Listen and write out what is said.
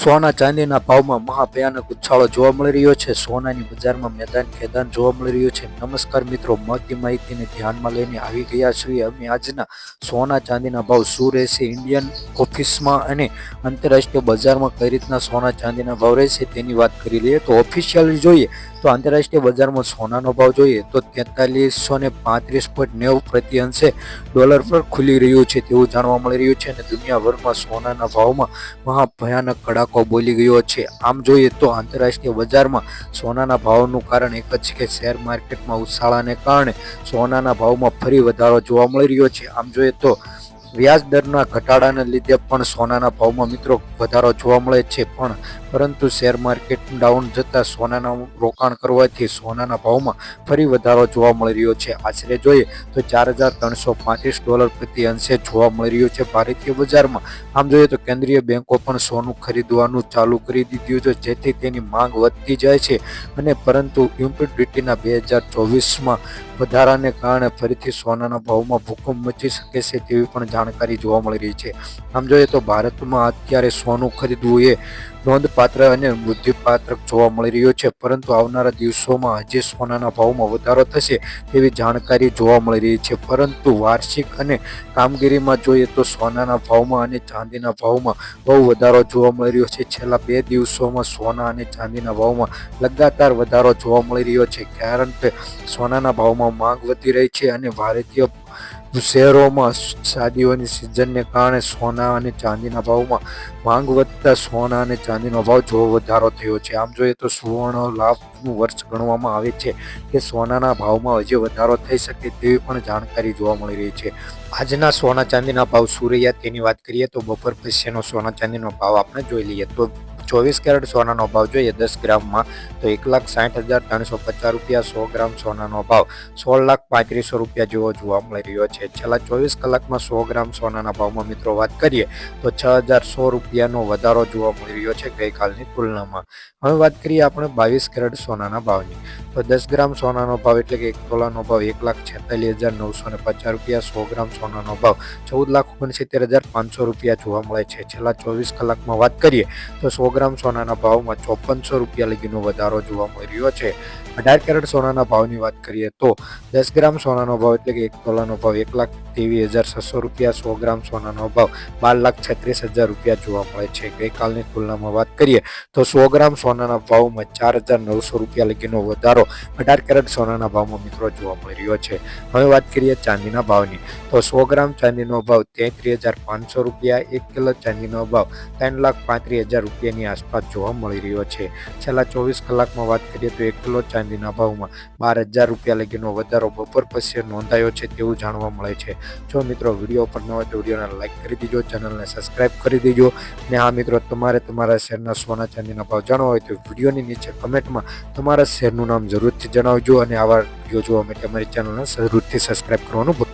સોના ચાંદીના ભાવમાં મહાભયાનક ઉછાળો જોવા મળી રહ્યો છે. સોનાની બજારમાં મેદાન ખેદાન જોવા મળી રહ્યું છે. નમસ્કાર મિત્રો, મળતી માહિતીને ધ્યાનમાં લઈને આવી ગયા છીએ અમે આજના સોના ચાંદીના ભાવ શું રહેશે ઇન્ડિયન ઓફિસમાં અને આંતરરાષ્ટ્રીય બજારમાં કઈ રીતના સોના ચાંદીના ભાવ રહેશે તેની વાત કરી લઈએ. તો ઓફિશિયલી જોઈએ તો આંતરરાષ્ટ્રીય બજારમાં સોનાનો ભાવ જોઈએ તો 4335.90 પ્રતિ અંશે ડોલર પર ખુલી રહ્યું છે તેવું જાણવા મળી રહ્યું છે. અને દુનિયાભરમાં સોનાના ભાવમાં મહાભયાનક કડાકો બોલી ગયો છે. આમ જોઈએ તો આંતરરાષ્ટ્રીય બજારમાં સોનાના ભાવનું કારણ એક જ છે કે શેર માર્કેટમાં ઉછાળાને કારણે સોનાના ભાવમાં ફરી વધારો જોવા મળી રહ્યો છે. આમ જોઈએ તો વ્યાજ દરના ઘટાડાને લીધે પણ સોનાના ભાવમાં મિત્રો વધારો જોવા મળે છે, પરંતુ શેર માર્કેટ ડાઉન જતાં સોનાના રોકાણ કરવાથી સોનાના ભાવમાં ફરી વધારો જોવા મળી રહ્યો છે. આશરે જોઈએ તો $4,335 પ્રતિ અંશે જોવા મળી રહ્યું છે ભારતીય બજારમાં. આમ જોઈએ તો કેન્દ્રીય બેન્કો પણ સોનું ખરીદવાનું ચાલુ કરી દીધું છે, જેથી તેની માંગ વધતી જાય છે. અને પરંતુ યુપીડીટીના 2024માં વધારાને કારણે ફરીથી સોનાના ભાવમાં ભૂકંપ મચી શકે છે તેવી પણ જાણકારી જોવા મળી રહી છે. આમ જોઈએ તો ભારતમાં અત્યારે સોનું ખરીદવું એ નોંધપાત્ર અને વૃદ્ધિપાત્ર જોવા મળી રહ્યું છે, પરંતુ આવનારા દિવસોમાં હજી સોનાના ભાવમાં વધારો થશે તેવી જાણકારી જોવા મળી રહી છે. પરંતુ વાર્ષિક અને કામગીરીમાં જોઈએ તો સોનાના ભાવમાં અને ચાંદીના ભાવમાં બહુ વધારો જોવા મળી રહ્યો છે. છેલ્લા 2 દિવસોમાં સોના અને ચાંદીના ભાવમાં લગાતાર વધારો જોવા મળી રહ્યો છે, કારણ કે સોનાના ભાવમાં માંગ વધી રહી છે અને ભારતીય શહેરોમાં શાદીઓની સિઝનને કારણે સોના અને ચાંદીના ભાવમાં માંગ વધતા સોના અને ચાંદીનો ભાવ જોવો વધારો થયો છે. આમ જોઈએ તો સુવર્ણ લાભનું વર્ષ ગણવામાં આવે છે કે સોનાના ભાવમાં હજી વધારો થઈ શકે તેવી પણ જાણકારી જોવા મળી રહી છે. આજના સોના ચાંદીના ભાવ શું રહ્યા તેની વાત કરીએ તો બપોર પછીનો સોના ચાંદીનો ભાવ આપણે જોઈ લઈએ તો 24 કેરેટ સોનાનો ભાવ જોઈએ 10 ગ્રામમાં તો 1,60,350 રૂપિયા. 100 ગ્રામ સોનાનો ભાવ 16,35,000 રૂપિયા જેવો જોવા મળી રહ્યો છે. છેલ્લા 24 કલાકમાં 100 ગ્રામ સોનાના ભાવમાં મિત્રો વાત કરીએ તો 6,100 રૂપિયાનો વધારો જોવા મળી રહ્યો છે ગઈકાલની તુલનામાં. હવે વાત કરીએ આપણે 22 કેરેટ સોનાના ભાવની તો 10 ગ્રામ સોનાનો ભાવ એટલે કે 1 તોલાનો ભાવ 1,46,950 રૂપિયા. 100 ગ્રામ સોનાનો ભાવ 14,69,500 રૂપિયા જોવા મળે છે. છેલ્લા 24 કલાકમાં વાત કરીએ તો 100 ગ્રામ સોનાના ભાવમાં 5,400 રૂપિયા લગીનો વધારો જોવા મળી રહ્યો છે. 18 કેરેટ સોનાના ભાવની વાત કરીએ તો 10 ગ્રામ સોનાનો ભાવ એટલે કે 1 તોલાનો ભાવ 1,23,600 રૂપિયા. 100 ગ્રામ સોનાનો ભાવ 12,36,000 રૂપિયા જોવા મળે છે. ગઈકાલની તુલનામાં વાત કરીએ તો 100 ગ્રામ સોનાના ભાવમાં 4,900 રૂપિયા લગીનો વધારો 18 કેરેટ સોનાના ભાવમાં મિત્રો જોવા મળી રહ્યો છે. હવે વાત કરીએ ચાંદીના ભાવની તો 100 ગ્રામ ચાંદીનો ભાવ 33,500 રૂપિયા. 1 કિલો ચાંદીનો ભાવ 3,35,000 રૂપિયાની આસપાસ જોવા મળી રહ્યો છે. છેલ્લા 24 કલાકમાં વાત કરીએ તો 1 કિલો ચાંદીના ભાવમાં 12,000 રૂપિયા લગીનો વધારો બપોર પછી નોંધાયો છે તેવું જાણવા મળે છે. જો મિત્રો વિડીયો પર ન હોય તો વિડીયોને લાઈક કરી દેજો, ચેનલને સબસ્ક્રાઈબ કરી દેજો. અને હા મિત્રો, તમારે તમારા શહેરના સોના ચાંદીના ભાવ જાણવા હોય તો વિડીયોની નીચે કમેન્ટમાં તમારા શહેરનું નામ જરૂરથી જણાવજો અને આવા વિડીયો જોવા માટે અમારી ચેનલને જરૂરથી સબસ્ક્રાઈબ કરવાનું ભૂલતા નહીં.